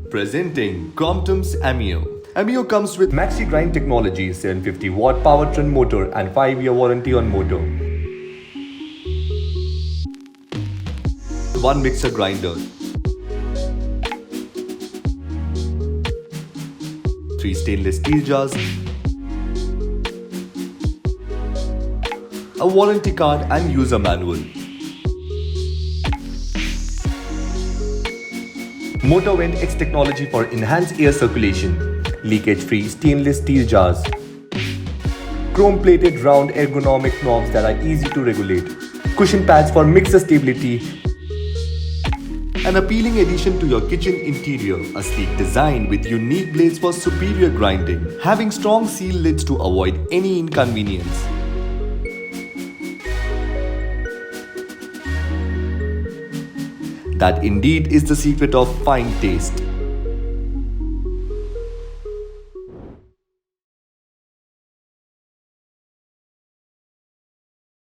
Presenting Crompton's Ameo. Ameo comes with MaxiGrind technology, 750-watt powertrain motor and 5-year warranty on motor. 1 mixer grinder, 3 stainless steel jars, a warranty card and user manual. Motor Vent X technology for enhanced air circulation, leakage-free stainless steel jars, chrome-plated round ergonomic knobs that are easy to regulate, cushion pads for mixer stability, an appealing addition to your kitchen interior, a sleek design with unique blades for superior grinding, having strong seal lids to avoid any inconvenience. That indeed is the secret of fine taste.